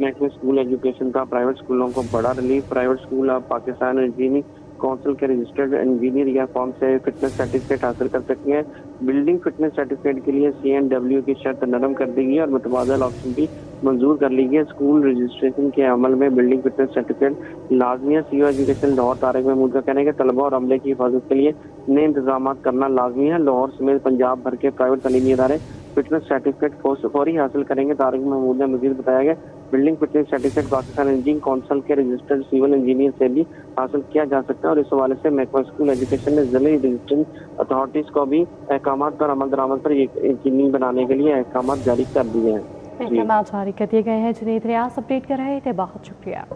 محکمہ school education کا private اسکولوں کو بڑا ریلیف. پرائیویٹ اسکول اب پاکستان انجینئرنگ کونسل کے رجسٹرڈ انجینئر یا فارم سے فٹنس سرٹیفکیٹ حاصل کر سکتے ہیں. بلڈنگ فٹنس سرٹیفکیٹ کے لیے CNW کی شرط نرم کر دی گئی اور متبادل آپشن بھی منظور کر لی گئی. اسکول رجسٹریشن کے عمل میں بلڈنگ فٹنس سرٹیفکیٹ لازمی ہے. CO ایجوکیشن لاہور طارق محمود کا کہنا ہے کہ طلبہ اور عملے کی حفاظت کے لیے نئے انتظامات کرنا لازمی ہے. لاہور سمیت پنجاب بھر کے پرائیویٹ تعلیمی ادارے فٹنس سرٹیفکیٹ فوری حاصل کریں گے. طارق محمود نے مزید بتایا کہ building fitness certificate Pakistan engineering council کے رجسٹرڈ سول انجینئر سے بھی حاصل کیا جا سکتا ہے اور اس حوالے سے محکمہ اسکول ایجوکیشن نے ضلعی رجسٹرنگ اتھارٹیز کو بھی احکامات پر عمل درآمد پر یقینی بنانے کے لیے احکامات جاری کر دیے ہیں. احکامات جاری کر دیے گئے ہیں. جنید ریاض اپڈیٹ کر رہے تھے, بہت شکریہ.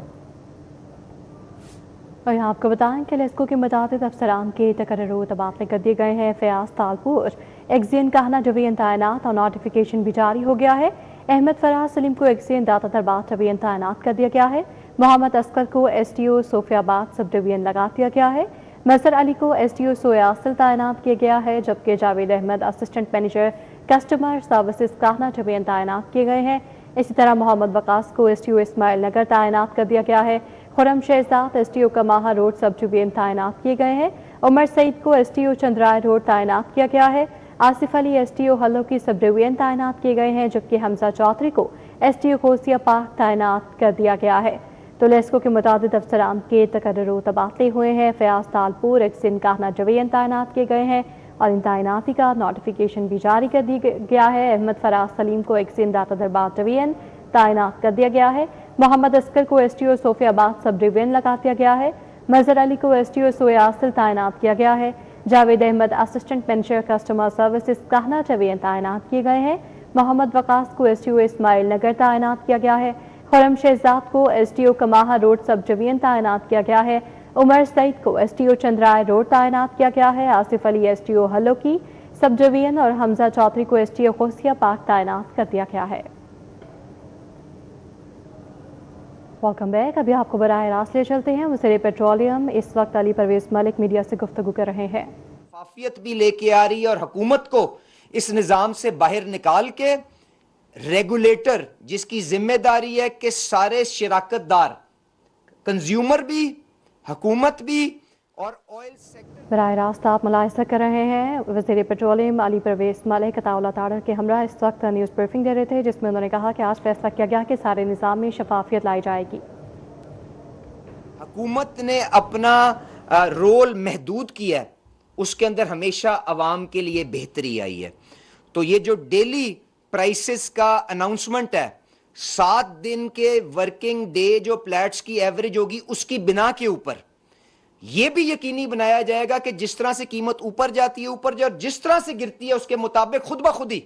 اور یہاں آپ کو بتائیں کہ لیسکو کے متعدد افسران کے تقرر و تبادلے کر دیے گئے ہیں. فیاض تالپور ایکزین کہنا جوین تعینات اور نوٹیفیکیشن بھی جاری ہو گیا ہے. احمد فراز سلیم کو ایکزین داتا دربار ڈویژن تعینات کر دیا گیا ہے. محمد اصغر کو STO صوفیہ آباد سب ڈویژن لگا دیا گیا ہے. مظہر علی کو STO سویاصل تعینات کیا گیا ہے, جبکہ Javed Ahmed assistant manager customer services کہنا ڈویژن تعینات کیے گئے ہیں. اسی طرح محمد وقاص کو STO اسماعیل نگر تعینات کر دیا گیا ہے. Khurram Shahzad STO Kamahan road sub division تعینات کیے گئے ہیں. عمر سعید کو STO چندرائے روڈ تعینات کیا گیا ہے. آصف علی STO ہلو کی سب ڈویژن تعینات کیے گئے ہیں, جبکہ حمزہ چودھری کو STO غوثیہ پاک تعینات کر دیا گیا ہے. تو لیسکو کے متعدد افسران کے تقرر و تبادلے ہوئے ہیں. فیاض تالپور ایکزین کہنا ڈویژن تعینات کیے گئے ہیں اور ان تعیناتی کا نوٹیفیکیشن بھی جاری کر دیا گیا ہے. احمد فراز سلیم کو ایکزین داتا دربار ڈویژن تعینات کر دیا گیا ہے. محمد اصغر کو STO صوفیہ آباد سب ڈویژن لگا دیا گیا ہے. مظہر علی کو STO سویاصل تعینات کیا گیا ہے. Javed Ahmed assistant manager customer services کہنا ڈویژن تعینات کیے گئے ہیں. محمد وقاص کو STO اسماعیل نگر تعینات کیا گیا ہے. خرم شہزاد کو STO Kamahan road sub division تعینات کیا گیا ہے. عمر سعید کو STO چندرائے روڈ تعینات کیا گیا ہے. آصف علی STO ہلو کی سب ڈویژن اور حمزہ چودھری کو STO غوثیہ پاک تعینات کر دیا گیا ہے. Welcome back. ابھی آپ کو براہ راست لے چلتے ہیں. وزیر پیٹرولیم اس وقت علی پرویز ملک میڈیا سے گفتگو کر رہے ہیں. شفافیت بھی لے کے آ رہی ہے اور حکومت کو اس نظام سے باہر نکال کے ریگولیٹر جس کی ذمہ داری ہے کہ سارے شراکت دار کنزیومر بھی حکومت بھی اور آئل سیکٹر. براہ راست آپ ملاحظہ کر رہے ہیں وزیر پیٹرولیم علی پرویز ملک عطاءاللہ تاڑر کے ہمراہ اس وقت نیوز بریفنگ دے رہے تھے, جس میں انہوں نے کہا کہ آج فیصلہ کیا گیا کہ سارے نظام میں شفافیت لائی جائے گی. حکومت نے اپنا رول محدود کیا ہے, اس کے اندر ہمیشہ عوام کے لیے بہتری آئی ہے. تو یہ جو ڈیلی پرائسز کا اناؤنسمنٹ ہے, 7 دن کے ورکنگ ڈے جو پلیٹس کی ایوریج ہوگی اس کی بنا کے اوپر یہ بھی یقینی بنایا جائے گا کہ جس طرح سے قیمت اوپر جاتی ہے اوپر جائے اور جس طرح سے گرتی ہے اس کے مطابق خود بخود ہی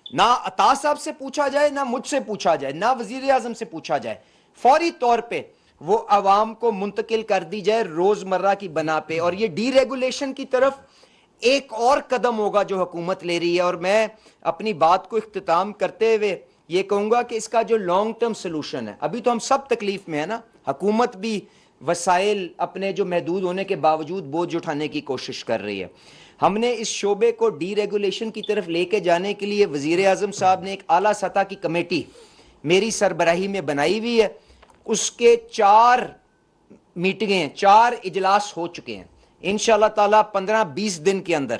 نہ عطا صاحب سے پوچھا جائے, نہ مجھ سے پوچھا جائے, نہ وزیر اعظم سے پوچھا جائے, فوری طور پہ وہ عوام کو منتقل کر دی جائے روزمرہ کی بنا پہ. اور یہ ڈی ریگولیشن کی طرف ایک اور قدم ہوگا جو حکومت لے رہی ہے. اور میں اپنی بات کو اختتام کرتے ہوئے یہ کہوں گا کہ اس کا جو لانگ ٹرم سلوشن ہے, ابھی تو ہم سب تکلیف میں ہے نا, حکومت بھی وسائل اپنے جو محدود ہونے کے باوجود بوجھ اٹھانے کی کوشش کر رہی ہے. ہم نے اس شعبے کو ڈی ریگولیشن کی طرف لے کے جانے کے لیے وزیر اعظم صاحب نے ایک اعلیٰ سطح کی کمیٹی میری سربراہی میں بنائی ہوئی ہے. اس کے 4 میٹنگیں 4 اجلاس ہو چکے ہیں. انشاءاللہ تعالیٰ 15-20 دن کے اندر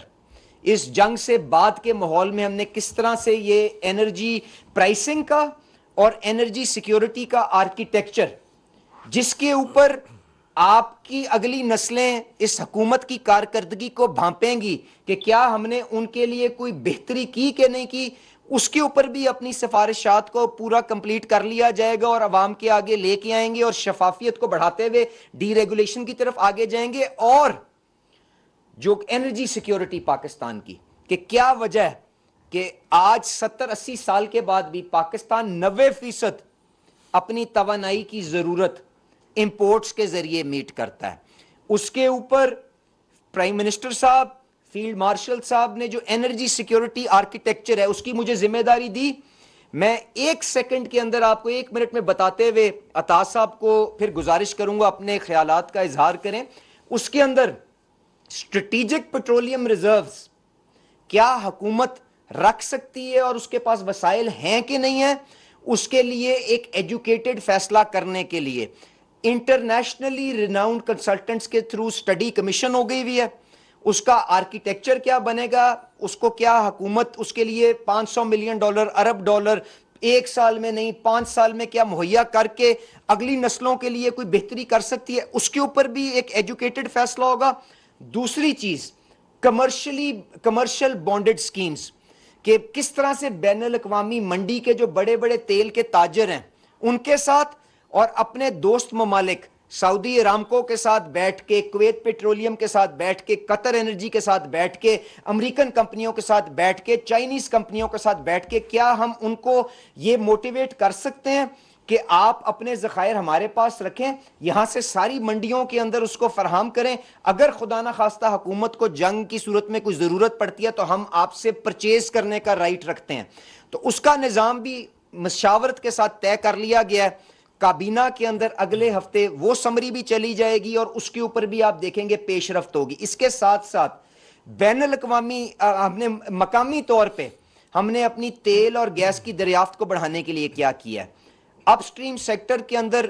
اس جنگ سے بعد کے ماحول میں ہم نے کس طرح سے یہ انرجی پرائسنگ کا اور انرجی سیکیورٹی کا آرکیٹیکچر جس کے اوپر آپ کی اگلی نسلیں اس حکومت کی کارکردگی کو بھانپیں گی کہ کیا ہم نے ان کے لیے کوئی بہتری کی کہ نہیں کی, اس کے اوپر بھی اپنی سفارشات کو پورا کمپلیٹ کر لیا جائے گا اور عوام کے آگے لے کے آئیں گے اور شفافیت کو بڑھاتے ہوئے ڈی ریگولیشن کی طرف آگے جائیں گے. اور جو انرجی سیکیورٹی پاکستان کی کہ کیا وجہ ہے کہ آج 70-80 سال کے بعد بھی پاکستان 90% اپنی توانائی کی ضرورت امپورٹس کے ذریعے میٹ کرتا ہے, اس کے اوپر پرائم منسٹر صاحب فیلڈ مارشل صاحب نے جو انرجی سیکیورٹی آرکیٹیکچر ہے اس کی مجھے ذمہ داری دی. میں 1 سیکنڈ کے اندر آپ کو 1 منٹ میں بتاتے ہوئے عطا صاحب کو پھر گزارش کروں گا اپنے خیالات کا اظہار کریں. اس کے اندر اسٹریٹجک پیٹرولیم ریزروز کیا حکومت رکھ سکتی ہے اور اس کے پاس وسائل ہیں کہ نہیں ہیں, اس کے لیے ایک ایجوکیٹڈ فیصلہ کرنے کے لیے انٹرنیشنلی ریناؤنڈ کنسلٹنٹس کے تھرو اسٹڈی کمیشن ہو گئی ہوئی ہے. اس کا آرکیٹیکچر کیا بنے گا, اس کو کیا حکومت اس کے لیے $500 ملین ارب ڈالر ایک سال میں نہیں 5 سال میں کیا مہیا کر کے اگلی نسلوں کے لیے کوئی بہتری کر سکتی ہے, اس کے اوپر بھی ایک ایجوکیٹڈ فیصلہ ہوگا. دوسری چیز کمرشل بانڈڈ سکیمز, کہ کس طرح سے بین الاقوامی منڈی کے جو بڑے بڑے تیل کے تاجر ہیں ان کے ساتھ اور اپنے دوست ممالک سعودی ارامکو کے ساتھ بیٹھ کے, کویت پیٹرولیم کے ساتھ بیٹھ کے, قطر انرجی کے ساتھ بیٹھ کے, امریکن کمپنیوں کے ساتھ بیٹھ کے, چائنیز کمپنیوں کے ساتھ بیٹھ کے, کیا ہم ان کو یہ موٹیویٹ کر سکتے ہیں کہ آپ اپنے ذخائر ہمارے پاس رکھیں, یہاں سے ساری منڈیوں کے اندر اس کو فراہم کریں, اگر خدا نہ خواستہ حکومت کو جنگ کی صورت میں کوئی ضرورت پڑتی ہے تو ہم آپ سے پرچیز کرنے کا رائٹ رکھتے ہیں. تو اس کا نظام بھی مشاورت کے ساتھ طے کر لیا گیا ہے. کابینہ کے اندر اگلے ہفتے وہ سمری بھی چلی جائے گی اور اس کے اوپر بھی آپ دیکھیں گے پیش رفت ہوگی. اس کے ساتھ ساتھ بین الاقوامی ہم نے مقامی طور پہ ہم نے اپنی تیل اور گیس کی دریافت کو بڑھانے کے لیے کیا ہے. اپ سٹریم سیکٹر کے اندر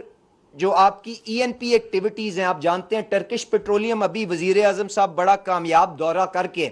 جو آپ کی ENP ایکٹیویٹیز ہیں, آپ جانتے ہیں ٹرکش پیٹرولیم ابھی وزیر اعظم صاحب بڑا کامیاب دورہ کر کے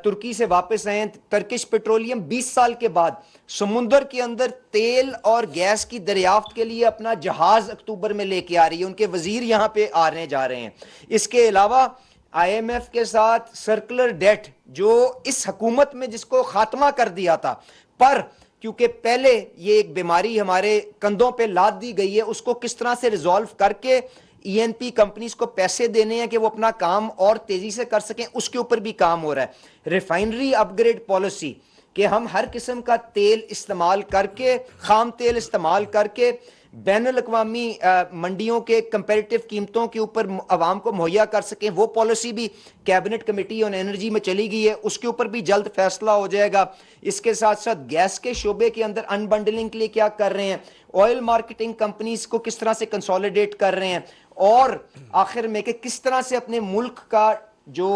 ترکی سے واپس آئے ہیں. ٹرکش پیٹرولیم 20 سال کے بعد سمندر کے اندر تیل اور گیس کی دریافت کے لیے اپنا جہاز اکتوبر میں لے کے آ رہی ہے, ان کے وزیر یہاں پہ آنے جا رہے ہیں. اس کے علاوہ IMF کے ساتھ سرکولر ڈیٹ جو اس حکومت میں جس کو خاتمہ کر دیا تھا, پر کیونکہ پہلے یہ ایک بیماری ہمارے کندھوں پہ لاد دی گئی ہے, اس کو کس طرح سے ریزالو کر کے ENP کمپنیز کو پیسے دینے ہیں کہ وہ اپنا کام اور تیزی سے کر سکیں, اس کے اوپر بھی کام ہو رہا ہے. ریفائنری اپ گریڈ پالیسی, کہ ہم ہر قسم کا تیل استعمال کر کے, خام تیل استعمال کر کے بین الاقوامی منڈیوں کے کمپیریٹیو قیمتوں کے اوپر عوام کو مہیا کر سکیں, وہ پالیسی بھی کیبنٹ کمیٹی آن انرجی میں چلی گئی ہے, اس کے اوپر بھی جلد فیصلہ ہو جائے گا. اس کے ساتھ ساتھ گیس کے شعبے کے اندر ان بنڈلنگ کے لیے کیا کر رہے ہیں, آئل مارکیٹنگ کمپنیز کو کس طرح سے کنسولیڈیٹ کر رہے ہیں, اور آخر میں کہ کس طرح سے اپنے ملک کا جو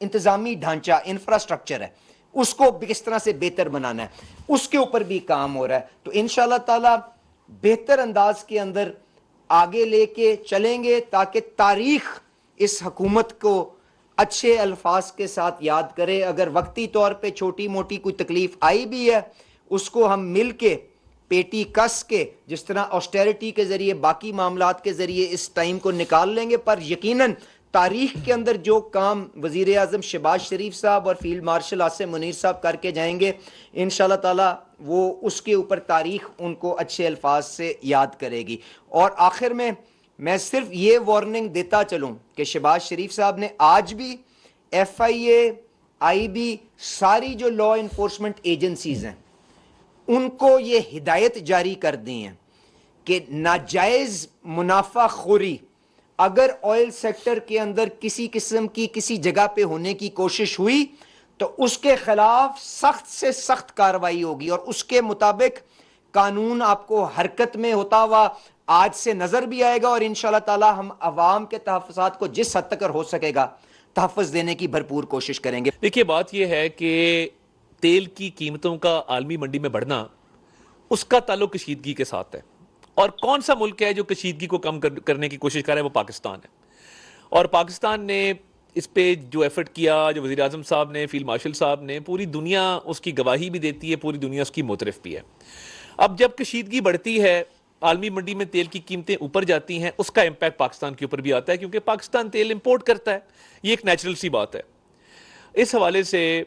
انتظامی ڈھانچہ انفراسٹرکچر ہے اس کو کس طرح سے بہتر بنانا ہے, اس کے اوپر بھی کام ہو رہا ہے. تو انشاءاللہ تعالی بہتر انداز کے اندر آگے لے کے چلیں گے تاکہ تاریخ اس حکومت کو اچھے الفاظ کے ساتھ یاد کرے. اگر وقتی طور پہ چھوٹی موٹی کوئی تکلیف آئی بھی ہے اس کو ہم مل کے پیٹی کس کے جس طرح آسٹیرٹی کے ذریعے باقی معاملات کے ذریعے اس ٹائم کو نکال لیں گے, پر یقیناً تاریخ کے اندر جو کام وزیر اعظم شہباز شریف صاحب اور فیلڈ مارشل آصم منیر صاحب کر کے جائیں گے انشاءاللہ تعالی وہ اس کے اوپر تاریخ ان کو اچھے الفاظ سے یاد کرے گی. اور آخر میں صرف یہ وارننگ دیتا چلوں کہ شہباز شریف صاحب نے آج بھی FIA IB ساری جو لا انفورسمنٹ ایجنسیز ہیں ان کو یہ ہدایت جاری کر دی ہیں کہ ناجائز منافع خوری اگر آئل سیکٹر کے اندر کسی قسم کی کسی جگہ پہ ہونے کی کوشش ہوئی تو اس کے خلاف سخت سے سخت کارروائی ہوگی, اور اس کے مطابق قانون آپ کو حرکت میں ہوتا ہوا آج سے نظر بھی آئے گا, اور انشاءاللہ تعالی ہم عوام کے تحفظات کو جس حد تک ہو سکے گا تحفظ دینے کی بھرپور کوشش کریں گے. دیکھیے بات یہ ہے کہ تیل کی قیمتوں کا عالمی منڈی میں بڑھنا اس کا تعلق کشیدگی کے ساتھ ہے, اور کون سا ملک ہے جو کشیدگی کو کم کرنے کی کوشش کر رہا ہے, وہ پاکستان ہے. اور پاکستان نے اس پہ جو ایفرٹ کیا, جو وزیر اعظم صاحب نے, فیلڈ مارشل صاحب نے, پوری دنیا اس کی گواہی بھی دیتی ہے, پوری دنیا اس کی معترف بھی ہے. اب جب کشیدگی بڑھتی ہے, عالمی منڈی میں تیل کی قیمتیں اوپر جاتی ہیں, اس کا امپیکٹ پاکستان کے اوپر بھی آتا ہے, کیونکہ پاکستان تیل امپورٹ کرتا ہے, یہ ایک نیچرل سی بات ہے. اس حوالے سے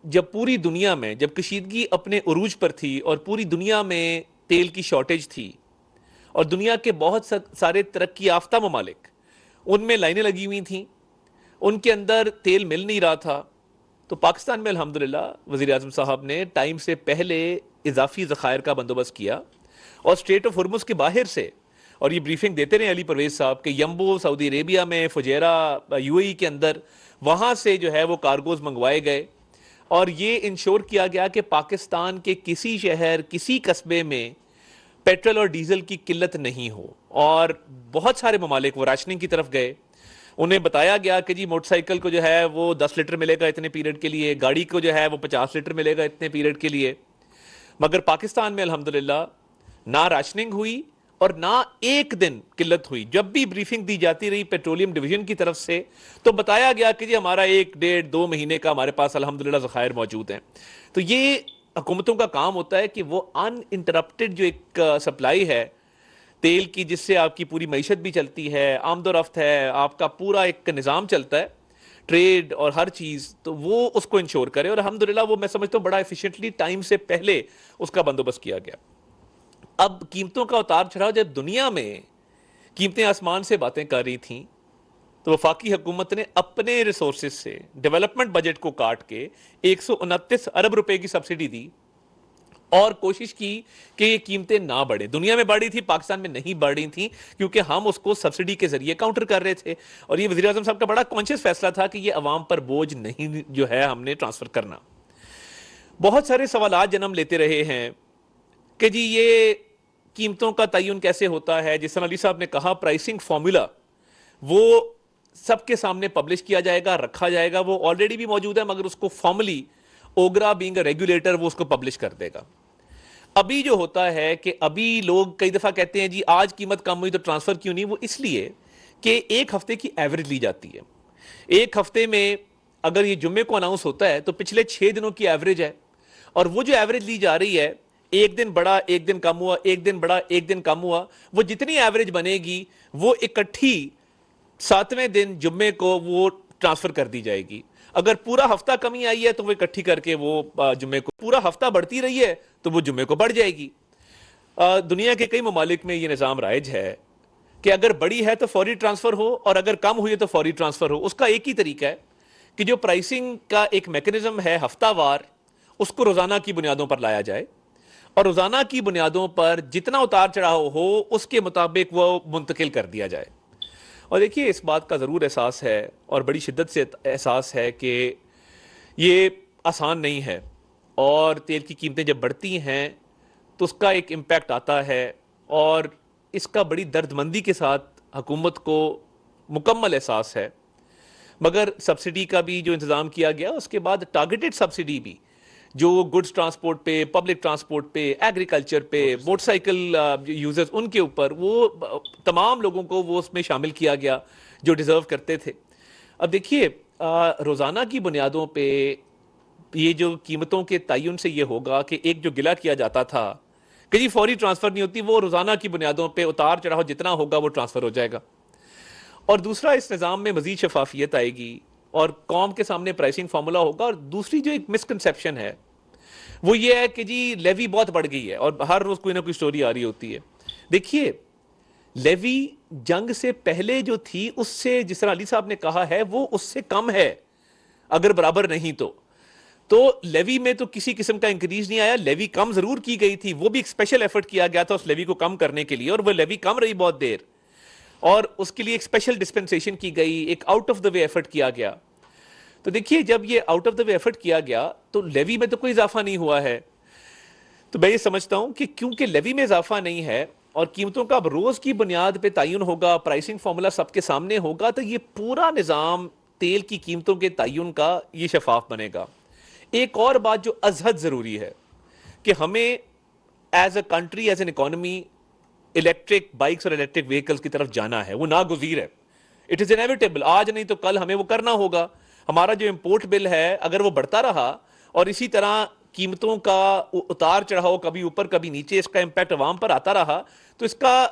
جب پوری دنیا میں جب کشیدگی اپنے عروج پر تھی اور پوری دنیا میں تیل کی شارٹیج تھی اور دنیا کے بہت سارے ترقی یافتہ ممالک ان میں لائنیں لگی ہوئی تھیں, ان کے اندر تیل مل نہیں رہا تھا, تو پاکستان میں الحمدللہ وزیر اعظم صاحب نے ٹائم سے پہلے اضافی ذخائر کا بندوبست کیا, اور اسٹریٹ آف ہرمز کے باہر سے, اور یہ بریفنگ دیتے رہے علی پرویز صاحب کہ یمبو سعودی عربیہ میں, فجیرہ UAE کے اندر, وہاں سے جو ہے وہ کارگوز منگوائے گئے, اور یہ انشور کیا گیا کہ پاکستان کے کسی شہر کسی قصبے میں پیٹرول اور ڈیزل کی قلت نہیں ہو. اور بہت سارے ممالک وہ راشننگ کی طرف گئے, انہیں بتایا گیا کہ جی موٹر سائیکل کو جو ہے وہ 10 لیٹر ملے گا اتنے پیریڈ کے لیے, گاڑی کو جو ہے وہ 50 لیٹر ملے گا اتنے پیریڈ کے لیے. مگر پاکستان میں الحمدللہ نہ راشننگ ہوئی اور نہ ایک دن قلت ہوئی. جب بھی بریفنگ دی جاتی رہی پیٹرولیم ڈویژن کی طرف سے تو بتایا گیا کہ جی ہمارا 1-1.5-2 مہینے کا ہمارے پاس الحمدللہ ذخائر موجود ہیں. تو یہ حکومتوں کا کام ہوتا ہے کہ وہ ان انٹرپٹڈ جو ایک سپلائی ہے تیل کی، جس سے آپ کی پوری معیشت بھی چلتی ہے، آمد و رفت ہے، آپ کا پورا ایک نظام چلتا ہے، ٹریڈ اور ہر چیز، تو وہ اس کو انشور کرے. اور الحمدللہ وہ میں سمجھتا ہوں بڑا ایفیشینٹلی ٹائم سے پہلے اس کا بندوبست کیا گیا. اب قیمتوں کا اتار چڑھاؤ، جب دنیا میں قیمتیں آسمان سے باتیں کر رہی تھیں تو وفاقی حکومت نے اپنے ریسورسز سے ڈیولپمنٹ بجٹ کو کاٹ کے 129 ارب روپے کی سبسڈی دی اور کوشش کی کہ یہ قیمتیں نہ بڑھیں. دنیا میں بڑھی تھی، پاکستان میں نہیں بڑھ رہی تھیں کیونکہ ہم اس کو سبسڈی کے ذریعے کاؤنٹر کر رہے تھے. اور یہ وزیر اعظم صاحب کا بڑا کانشیس فیصلہ تھا کہ یہ عوام پر بوجھ نہیں جو ہے ہم نے ٹرانسفر کرنا. بہت سارے سوالات جنم لیتے رہے ہیں کہ جی یہ قیمتوں کا تعین کیسے ہوتا ہے. جس طرح علی صاحب نے کہا پرائسنگ فارمولا وہ سب کے سامنے پبلش کیا جائے گا، رکھا جائے گا. وہ آلریڈی بھی موجود ہے مگر اس کو formally OGRA being a regulator وہ اس کو پبلش کر دے گا. ابھی جو ہوتا ہے کہ ابھی لوگ کئی دفعہ کہتے ہیں جی آج قیمت کم ہوئی تو ٹرانسفر کیوں نہیں. وہ اس لیے کہ ایک ہفتے کی ایوریج لی جاتی ہے. ایک ہفتے میں اگر یہ جمعے کو اناؤنس ہوتا ہے تو پچھلے 6 دنوں کی ایوریج ہے، اور وہ جو ایوریج لی جا رہی ہے ایک دن بڑا ایک دن کم ہوا، ایک دن بڑا ایک دن کم ہوا، وہ جتنی ایوریج بنے گی وہ اکٹھی 7ویں دن جمعے کو وہ ٹرانسفر کر دی جائے گی. اگر پورا ہفتہ کمی آئی ہے تو وہ اکٹھی کر کے وہ جمعے کو، پورا ہفتہ بڑھتی رہی ہے تو وہ جمعے کو بڑھ جائے گی. دنیا کے کئی ممالک میں یہ نظام رائج ہے کہ اگر بڑی ہے تو فوری ٹرانسفر ہو اور اگر کم ہوئی ہے تو فوری ٹرانسفر ہو. اس کا ایک ہی طریقہ ہے کہ جو پرائسنگ کا ایک میکنزم ہے ہفتہ وار، اس کو روزانہ کی بنیادوں پر لایا جائے اور روزانہ کی بنیادوں پر جتنا اتار چڑھاؤ ہو اس کے مطابق وہ منتقل کر دیا جائے. اور دیکھیے اس بات کا ضرور احساس ہے اور بڑی شدت سے احساس ہے کہ یہ آسان نہیں ہے، اور تیل کی قیمتیں جب بڑھتی ہیں تو اس کا ایک امپیکٹ آتا ہے، اور اس کا بڑی درد مندی کے ساتھ حکومت کو مکمل احساس ہے. مگر سبسڈی کا بھی جو انتظام کیا گیا، اس کے بعد ٹارگیٹڈ سبسڈی بھی جو گڈز ٹرانسپورٹ پہ، پبلک ٹرانسپورٹ پہ، ایگریکلچر پہ، موٹر سائیکل یوزرز، ان کے اوپر وہ تمام لوگوں کو وہ اس میں شامل کیا گیا جو ڈیزرو کرتے تھے. اب دیکھیے روزانہ کی بنیادوں پہ یہ جو قیمتوں کے تعین سے یہ ہوگا کہ ایک جو گلہ کیا جاتا تھا کہ جی فوری ٹرانسفر نہیں ہوتی، وہ روزانہ کی بنیادوں پہ اتار چڑھاؤ جتنا ہوگا وہ ٹرانسفر ہو جائے گا. اور دوسرا اس نظام میں مزید شفافیت آئے گی اور قوم کے سامنے پرائسنگ فارمولا ہوگا. اور دوسری جو ایک مسکنسیپشن ہے وہ یہ ہے کہ جی لیوی بہت بڑھ گئی ہے اور ہر روز کوئی نہ کوئی سٹوری آ رہی ہوتی ہے. دیکھیے لیوی جنگ سے پہلے جو تھی اس سے، جس طرح علی صاحب نے کہا ہے، وہ اس سے کم ہے اگر برابر نہیں تو لیوی میں تو کسی قسم کا انکریز نہیں آیا. لیوی کم ضرور کی گئی تھی، وہ بھی ایک اسپیشل ایفرٹ کیا گیا تھا اس لیوی کو کم کرنے کے لیے، اور وہ لیوی کم رہی بہت دیر، اور اس کے لیے ایک اسپیشل ڈسپنسیشن کی گئی، ایک out of the way effort کیا گیا. تو دیکھیے جب یہ out of the way effort کیا گیا تو لیوی میں تو کوئی اضافہ نہیں ہوا ہے. تو میں یہ سمجھتا ہوں کہ کیونکہ لیوی میں اضافہ نہیں ہے اور قیمتوں کا اب روز کی بنیاد پہ تعین ہوگا، پرائسنگ فارمولا سب کے سامنے ہوگا، تو یہ پورا نظام تیل کی قیمتوں کے تعین کا یہ شفاف بنے گا. ایک اور بات جو ازحد ضروری ہے کہ ہمیں as a country, as an economy, electric bikes اور الیکٹرک وہیکلز کی طرف جانا ہے. وہ ناگزیر ہے، اٹ از انیویٹیبل. آج نہیں تو کل ہمیں وہ کرنا ہوگا. ہمارا جو امپورٹ بل ہے اگر وہ بڑھتا رہا اور اسی طرح قیمتوں کا اتار چڑھاؤ کبھی اوپر کبھی نیچے، اس کا امپیکٹ عوام پر آتا رہا، تو اس کا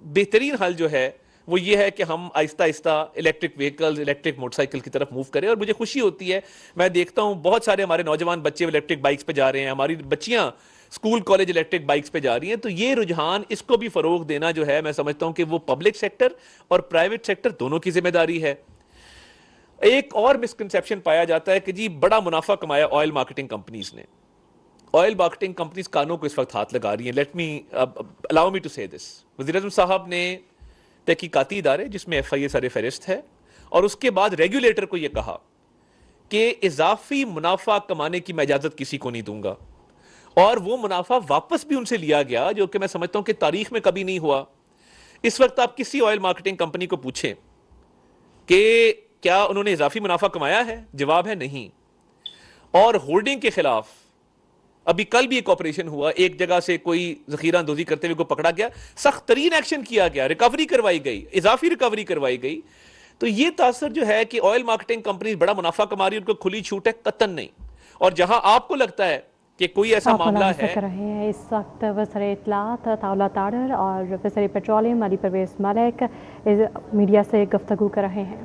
بہترین حل جو ہے وہ یہ ہے کہ ہم آہستہ آہستہ electric vehicles, electric motor cycle کی طرف موو کریں. اور مجھے خوشی ہوتی ہے، میں دیکھتا ہوں بہت سارے ہمارے نوجوان بچے الیکٹرک بائکس پہ جا رہے ہیں، ہماری بچیاں اسکول کالج الیکٹرک بائکس پہ جا رہی ہیں. تو یہ رجحان، اس کو بھی فروغ دینا جو ہے، میں سمجھتا ہوں کہ وہ پبلک سیکٹر اور پرائیویٹ سیکٹر دونوں کی ذمہ داری ہے. ایک اور مسکنسیپشن پایا جاتا ہے کہ جی بڑا منافع کمایا آئل مارکیٹنگ کمپنیز نے. آئل مارکیٹنگ کمپنیز کانوں کو اس وقت ہاتھ لگا رہی ہیں. Let me allow me to سے دس. وزیر اعظم صاحب نے تحقیقاتی ادارے جس میں ایف آئی اے سر فہرست ہے اور اس کے بعد ریگولیٹر کو یہ کہا کہ اضافی منافع کمانے کی میں اجازت کسی کو نہیں دوں گا، اور وہ منافع واپس بھی ان سے لیا گیا جو کہ میں سمجھتا ہوں کہ تاریخ میں کبھی نہیں ہوا. اس وقت آپ کسی آئل مارکیٹنگ کمپنی کو پوچھیں کہ کیا انہوں نے اضافی منافع کمایا ہے، جواب ہے نہیں. اور ہولڈنگ کے خلاف ابھی کل بھی ایک آپریشن ہوا, ایک جگہ سے کوئی ذخیرہ اندوزی کرتے ہوئے کو پکڑا گیا, سخت ترین ایکشن کیا گیا, ریکوری کروائی گئی, اضافی ریکوری کروائی گئی. تو یہ تاثر جو ہے کہ آئل مارکیٹنگ کمپنیز بڑا منافع کما رہی ہے, ان کو کھلی چھوٹ ہے, قطن نہیں. اور جہاں آپ کو لگتا ہے کہ کوئی ایسا معاملہ ہے, کر رہے ہیں اس وقت وزیر اطلاعات عطاءاللہ تاڑر اور وزیر پیٹرولیم علی پرویز ملک میڈیا سے گفتگو کر رہے ہیں.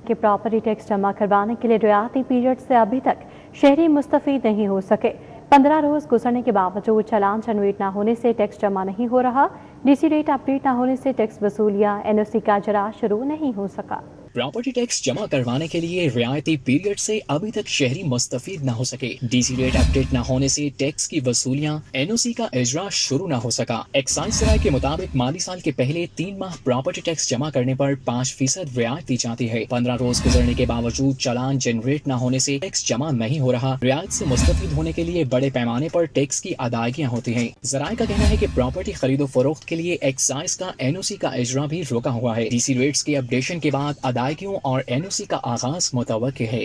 کہ پراپرٹی ٹیکس جمع کروانے کے لیے رعایتی پیریڈ سے ابھی تک شہری مستفید نہیں ہو سکے. 15 روز گزرنے کے باوجود چالان جنریٹ نہ ہونے سے ٹیکس جمع نہیں ہو رہا. ڈی سی ریٹ اپ ڈیٹ نہ ہونے سے ٹیکس وصولیاں NOC کا اجرا شروع نہیں ہو سکا. پراپرٹی ٹیکس جمع کروانے کے لیے رعایتی پیریڈ سے ابھی تک شہری مستفید نہ ہو سکے. ڈی سی ریٹ اپ ڈیٹ نہ ہونے سے ٹیکس کی وصولیاں NOC کا اجرا شروع نہ ہو سکا. ایکسائز رائے کے مطابق مالی سال کے پہلے 3 ماہ پراپرٹی ٹیکس جمع کرنے پر 5% رعایت دی جاتی ہے. 15 روز گزرنے کے باوجود چالان جنریٹ نہ ہونے سے ٹیکس جمع نہیں ہو رہا. رعایت سے مستفید ہونے کے لیے بڑے پیمانے پر ٹیکس کی ادائیگیاں ہوتی ہیں. ذرائع کا کہنا ہے کہ پراپرٹی خرید و فروخت کے لیے ایکسائز کا NOC کا اجرا بھی روکا ہوا ہے. ڈی سی ریٹس کے اپڈیشن کے بعد ادائیگیوں اور NOC کا آغاز متوقع ہے.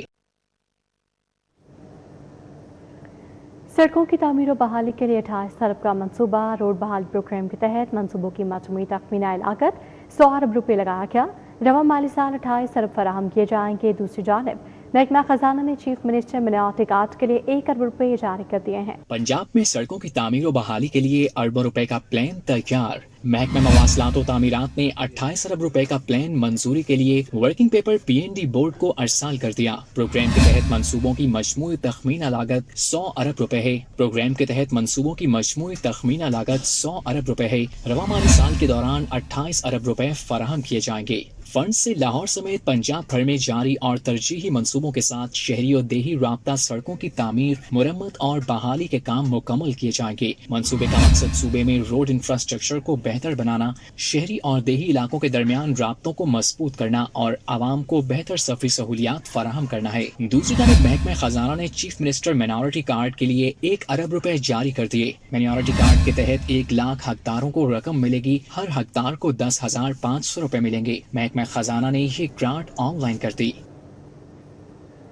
سڑکوں کی تعمیر و بحالی کے لیے 28 ارب کا منصوبہ. روڈ بحال پروگرام کے تحت منصوبوں کی مجموعی تخمینہ لاگت 100 ارب روپے لگایا گیا. رواں مالی سال 28 ارب فراہم کیے جائیں گے. دوسری جانب محکمہ خزانہ نے چیف منسٹر مناوٹی کارڈ کے لیے 1 ارب روپے جاری کر دیے ہیں. پنجاب میں سڑکوں کی تعمیر و بحالی کے لیے اربوں روپے کا پلان تیار. محکمہ مواصلات و تعمیرات نے 28 ارب روپے کا پلان منظوری کے لیے ورکنگ پیپر PND بورڈ کو ارسال کر دیا. پروگرام کے تحت منصوبوں کی مجموعی تخمینہ لاگت 100 ارب روپے ہے. پروگرام کے تحت منصوبوں کی مجموعی تخمینہ لاگت 100 ارب روپے ہے. رواں مالی سال کے دوران 28 ارب روپے فراہم کیے جائیں گے. فنڈ سے لاہور سمیت پنجاب بھر میں جاری اور ترجیحی منصوبوں کے ساتھ شہری اور دیہی رابطہ سڑکوں کی تعمیر, مرمت اور بحالی کے کام مکمل کیے جائیں گے. منصوبے کا مقصد صوبے میں روڈ انفراسٹرکچر کو بہتر بنانا, شہری اور دیہی علاقوں کے درمیان رابطوں کو مضبوط کرنا اور عوام کو بہتر سفری سہولیات فراہم کرنا ہے. دوسری جانب محکمہ خزانہ نے چیف منسٹر مائنارٹی کارڈ کے لیے 1 ارب روپے جاری کر دیے. مائنارٹی کارڈ کے تحت 1 لاکھ حقداروں کو رقم ملے گی. ہر حقدار کو 10,500 روپے ملیں گے. محکمہ خزانہ نے یہ گرانٹ آن لائن کر دی.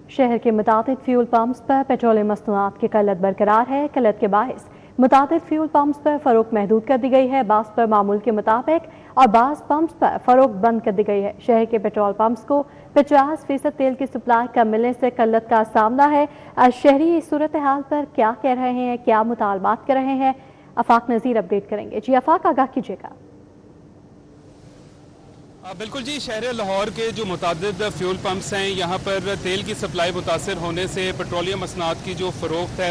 شہر کے متعدد فیول پمپس پر پیٹرولیم مصنوعات کی قلت برقرار ہے. قلت کے باعث متعدد فیول پمپس پر فروخت محدود کر دی گئی ہے. بعض پر معمول کے مطابق اور بعض پمپس پر فروخت بند کر دی گئی ہے. شہر کے پیٹرول پمپس کو 50% تیل کی سپلائی کم ملنے سے قلت کا سامنا ہے. شہری اس صورتحال پر کیا کہہ رہے ہیں, کیا مطالبات کر رہے ہیں, آفاق نذیر اپڈیٹ کریں گے. جی آفاق, آگاہ کیجیے گا. بالکل جی, شہر لاہور کے جو متعدد فیول پمپس ہیں یہاں پر تیل کی سپلائی متاثر ہونے سے پیٹرولیم مصنوعات کی جو فروخت ہے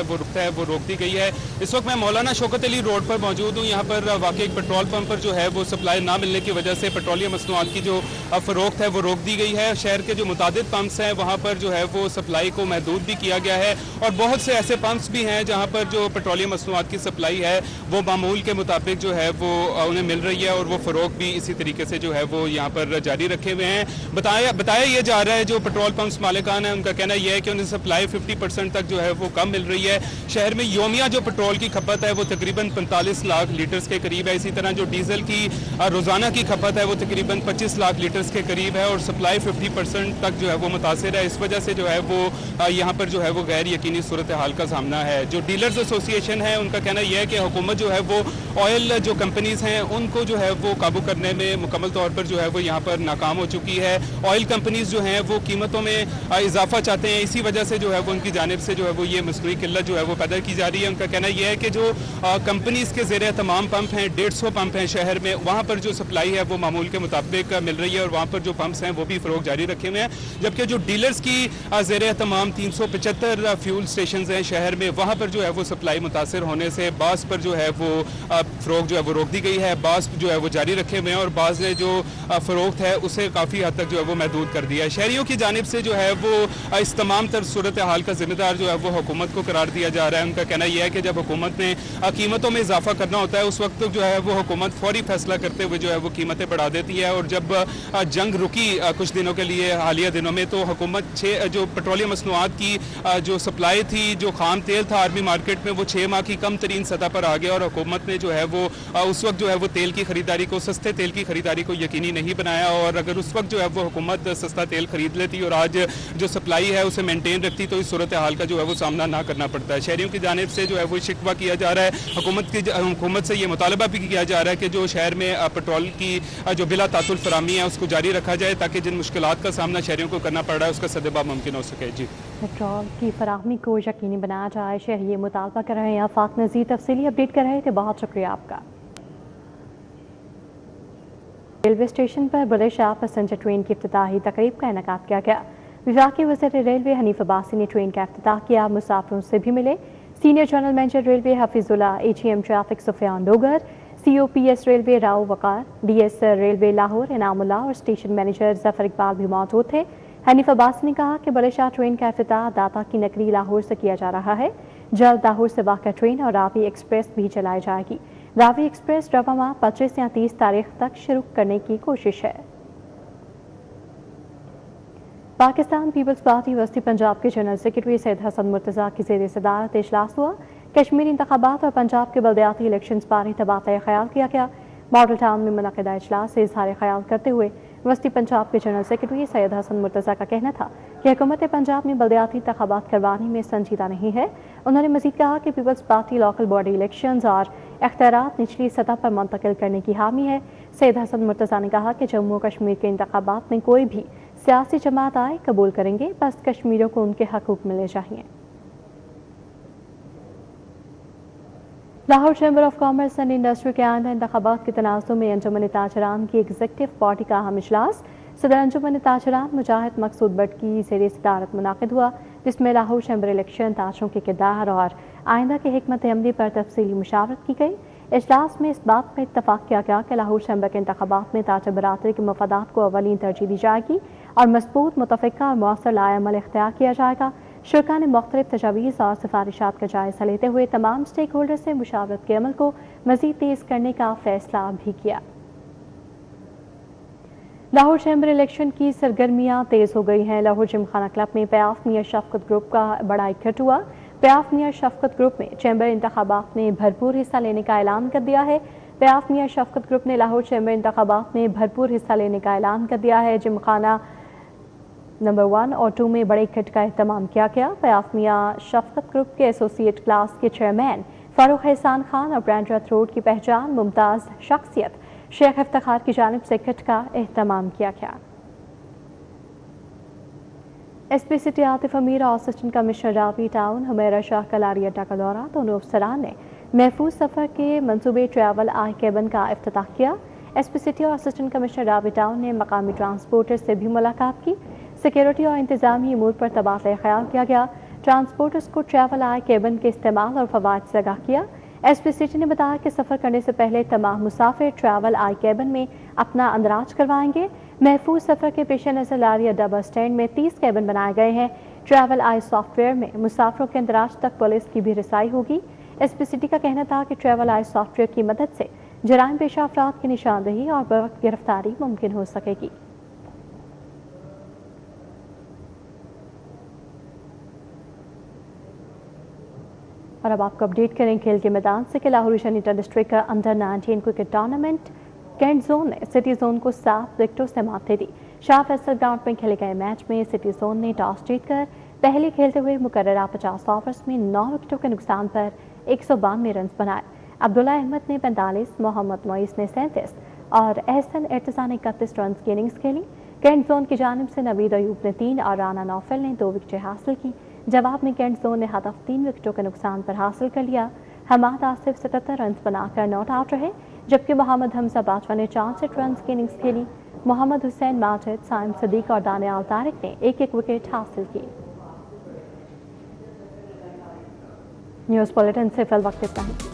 وہ روک دی گئی ہے. اس وقت میں مولانا شوکت علی روڈ پر موجود ہوں. یہاں پر واقع ایک پیٹرول پمپ پر جو ہے وہ سپلائی نہ ملنے کی وجہ سے پیٹرولیم مصنوعات کی جو فروخت ہے وہ روک دی گئی ہے. شہر کے جو متعدد پمپس ہیں وہاں پر جو ہے وہ سپلائی کو محدود بھی کیا گیا ہے اور بہت سے ایسے پمپس بھی ہیں جہاں پر جو پیٹرولیم مصنوعات کی سپلائی ہے وہ معمول کے مطابق جو ہے وہ انہیں مل رہی ہے اور وہ فروخت بھی اسی طریقے سے جو ہے وہ یہاں پر جاری رکھے ہوئے ہیں. بتایا یہ جا رہا ہے جو پیٹرول پمپس مالکان ہیں ان کا کہنا یہ ہے کہ انہیں سپلائی 50% تک جو ہے وہ کم مل رہی ہے. شہر میں یومیہ جو پیٹرول کی کھپت ہے وہ تقریباً 45 لاکھ لیٹرز کے قریب ہے. اسی طرح جو ڈیزل کی روزانہ کی کھپت ہے وہ تقریباً 25 لاکھ لیٹرز کے قریب ہے اور سپلائی 50% تک جو ہے وہ متاثر ہے. اس وجہ سے جو ہے وہ یہاں پر جو ہے وہ غیر یقینی صورتحال کا سامنا ہے. جو ڈیلرز ایسوسی ایشن ہے ان کا کہنا یہ ہے کہ حکومت جو ہے وہ آئل جو کمپنیز ہیں ان کو جو ہے وہ قابو کرنے میں مکمل طور پر جو ہے وہ یہاں پر ناکام ہو چکی ہے. آئل کمپنیز جو ہیں وہ قیمتوں میں اضافہ چاہتے ہیں, اسی وجہ سے جو ہے وہ ان کی جانب سے جو ہے وہ یہ مصنوعی قلت جو ہے وہ پیدا کی جا رہی ہے. ان کا کہنا یہ ہے کہ جو کمپنیز کے زیر تمام پمپ ہیں 150 پمپ ہیں شہر میں, وہاں پر جو سپلائی ہے وہ معمول کے مطابق مل رہی ہے اور وہاں پر جو پمپس ہیں وہ بھی فروخت جاری رکھے ہوئے ہیں. جبکہ جو ڈیلرز کی زیر تمام 375 فیول سٹیشنز ہیں شہر میں وہاں پر جو ہے وہ سپلائی متاثر ہونے سے بعض پر جو ہے وہ فروخت جو ہے وہ روک دی گئی ہے, بعض جو ہے وہ جاری رکھے ہوئے ہیں اور بعض نے جو فروخت ہے اسے کافی حد تک جو ہے وہ محدود کر دیا ہے. شہریوں کی جانب سے جو ہے وہ اس تمام تر صورتحال کا ذمہ دار جو ہے وہ حکومت کو قرار دیا جا رہا ہے. ان کا کہنا یہ ہے کہ جب حکومت نے قیمتوں میں اضافہ کرنا ہوتا ہے اس وقت جو ہے وہ حکومت فوری فیصلہ کرتے ہوئے جو ہے وہ قیمتیں بڑھا دیتی ہے. اور جب جنگ رکی کچھ دنوں کے لیے حالیہ دنوں میں تو حکومت جو پیٹرولیم مصنوعات کی جو سپلائی تھی, جو خام تیل تھا آرمی مارکیٹ میں وہ 6 ماہ کی کم ترین سطح پر آ گیا اور حکومت نے جو ہے وہ اس وقت جو ہے وہ تیل کی خریداری کو, سستے تیل کی خریداری کو یقینی نہیں نہیں بنایا, اور اگر اس وقت جو ہے وہ حکومت سستا تیل خرید لیتی اور آج جو سپلائی ہے اسے مینٹین رکھتی تو اس صورتحال کا جو ہے وہ سامنا نہ کرنا پڑتا ہے. شہریوں کی جانب سے جو ہے وہ شکوہ کیا جا رہا ہے, حکومت سے یہ مطالبہ بھی کیا جا رہا ہے کہ جو شہر میں پیٹرول کی جو بلا تعطل فراہمی ہے اس کو جاری رکھا جائے تاکہ جن مشکلات کا سامنا شہریوں کو کرنا پڑ رہا ہے اس کا سدباب ممکن ہو سکے. جی, پیٹرول کی فراہمی کو یقینی بنایا جائے, شہری یہ مطالبہ کر رہے ہیں. آفاق نذیر تفصیلی اپڈیٹ کر رہے تھے, بہت شکریہ آپ کا. ریلوے اسٹیشن پر بلے شاہ پیسنجر ٹرین کی افتتاحی تقریب کا انعقاد کیا گیا. وفاقی وزیر ریلوے حنیف عباسی نے ٹرین کا افتتاح کیا, مسافروں سے بھی ملے. Senior general manager railway Hafeez Ullah, AGM traffic Sufyan Dogar, COPS railway Rao Waqar, DS railway Lahore Inam Ullah اور اسٹیشن مینیجر ظفر اقبال بھی موجود تھے. حنیف عباسی نے کہا کہ بلے شاہ ٹرین کا افتتاح داتا کی نگری لاہور سے کیا جا رہا ہے. جلد لاہور سے واقع ٹرین اور راوی ایکسپریس بھی چلائی جائے گی. راوی ایکسپریس رواں ماہ 25 یا 30 تاریخ تک شروع کرنے کی کوشش ہے. پاکستان پیپلز پارٹی وسطی پنجاب کے جنرل سیکرٹری سید حسن مرتضیٰ کی زیر صدارت اجلاس ہوا. کشمیری انتخابات اور پنجاب کے بلدیاتی الیکشنز بارے تبادلہ خیال کیا گیا. ماڈل ٹاؤن میں منعقدہ اجلاس سے اظہار خیال کرتے ہوئے وسطی پنجاب کے جنرل سیکرٹری سید حسن مرتضیٰ کا کہنا تھا کہ حکومت پنجاب میں بلدیاتی انتخابات کروانے میں سنجیدہ نہیں ہے. انہوں نے مزید کہا کہ Peoples Party local body elections اور اختیارات نچلی سطح پر منتقل کرنے کی حامی ہے. سید حسن مرتضیٰ نے کہا کہ جموں کشمیر کے انتخابات میں کوئی بھی سیاسی جماعت آئے قبول کریں گے, بس کشمیریوں کو ان کے حقوق ملنے چاہئیں. Lahore chamber of commerce and industry کے آئندہ انتخابات کے تناظر میں انجمن تاجران کی ایگزیکٹو باڈی کا اہم اجلاس صدر انجمن تاجران مجاہد مقصود بٹ کی زیر صدارت منعقد ہوا, جس میں لاہور چیمبر الیکشن تاجروں کے کردار اور آئندہ کی حکمت عملی پر تفصیلی مشاورت کی گئی. اجلاس میں اس بات پر اتفاق کیا گیا کہ لاہور چیمبر کے انتخابات میں تاجر برادری کے مفادات کو اولین ترجیح دی جائے گی اور مضبوط, متفقہ اور مؤثر لائحہ عمل اختیار کیا جائے گا. شرکا نے مختلف تجاویز اور سفارشات کا جائزہ لیتے ہوئے تمام اسٹیک ہولڈر سے مشاورت کے عمل کو مزید تیز کرنے کا فیصلہ بھی کیا. لاہور چیمبر الیکشن کی سرگرمیاں تیز ہو گئی ہیں. لاہور جم خانہ کلب میں پیاف میاں شفقت گروپ کا بڑا اکٹھ ہوا. پیاف میاں شفقت گروپ میں چیمبر انتخابات میں بھرپور حصہ لینے کا اعلان کر دیا ہے. پیاف میاں شفقت گروپ نے لاہور چیمبر انتخابات میں بھرپور حصہ لینے کا اعلان کر دیا ہے. جم خانہ نمبر 1 اور 2 میں بڑے اکٹھ کا اہتمام کیا گیا. پیاف میاں شفقت گروپ کے ایسوسیٹ کلاس کے چیئرمین فاروق احسان خان اور برانڈرتھ روڈ کی پہچان ممتاز شخصیت شیخ افتخار کی جانب سے اکٹھ کا اہتمام کیا گیا. ایس پی سٹی عاطف امیر اور اسسٹنٹ کمشنر راوی ٹاؤن حمیرہ شاہ کا لاری اڈا کا دورہ. دونوں افسران نے محفوظ سفر کے منصوبے ٹریول آئی کیبن کا افتتاح کیا. ایس پی سٹی اور اسسٹنٹ کمشنر راوی ٹاؤن نے مقامی ٹرانسپورٹر سے بھی ملاقات کی. سیکیورٹی اور انتظامی امور پر تبادلہ خیال کیا گیا. ٹرانسپورٹرز کو ٹریول آئی کیبن کے استعمال اور فوائد سے آگاہ کیا. ایس پی سٹی نے بتایا کہ سفر کرنے سے پہلے تمام مسافر ٹریول آئی کیبن میں اپنا اندراج کروائیں گے. محفوظ سفر کے پیش نظر لاری اڈا بس اسٹینڈ میں 30 کیبن بنائے گئے ہیں. ٹریول آئی سافٹ ویئر میں مسافروں کے اندراج تک پولیس کی بھی رسائی ہوگی. ایس پی سٹی کا کہنا تھا کہ ٹریول آئی سافٹ ویئر کی مدد سے جرائم پیشہ افراد کی نشاندہی اور بوقت گرفتاری ممکن ہو سکے گی. اور اب آپ کو اپڈیٹ کریں کھیل کے میدان سے کہ لاہور انٹر ڈسٹرکٹ کا under 19 cricket tournament cantt zone نے سٹی زون کو 7 وکٹوں سے مات دے دی. شاہ فیصل گراؤنڈ میں کھیلے گئے میچ میں سٹی زون نے ٹاس جیت کر پہلے کھیلتے ہوئے مقررہ 50 اوورز میں 9 وکٹوں کے نقصان پر 192 رنز بنائے. عبداللہ احمد نے 45, محمد معیز نے 37 اور احسن ارتضیٰ نے 31 رنز کی اننگز کھیلی. کینٹ زون کی جانب سے نوید ایوب نے 3 اور رانا نوفل نے 2 وکٹیں حاصل کی. جواب میں کینٹ زون نے ہدف 3 وکٹوں کے نقصان پر حاصل کر لیا. حماد آصف 77 رنز بنا کر ناٹ آؤٹ رہے, جبکہ محمد حمزہ باجوہ نے 64 رنز کی اننگز کھیلی. محمد حسین ماجد, سائم صدیق اور دانیال طارق نے 1-1 وکٹ حاصل کی. نیوز بلیٹن سے فی الوقت اتنا ہی.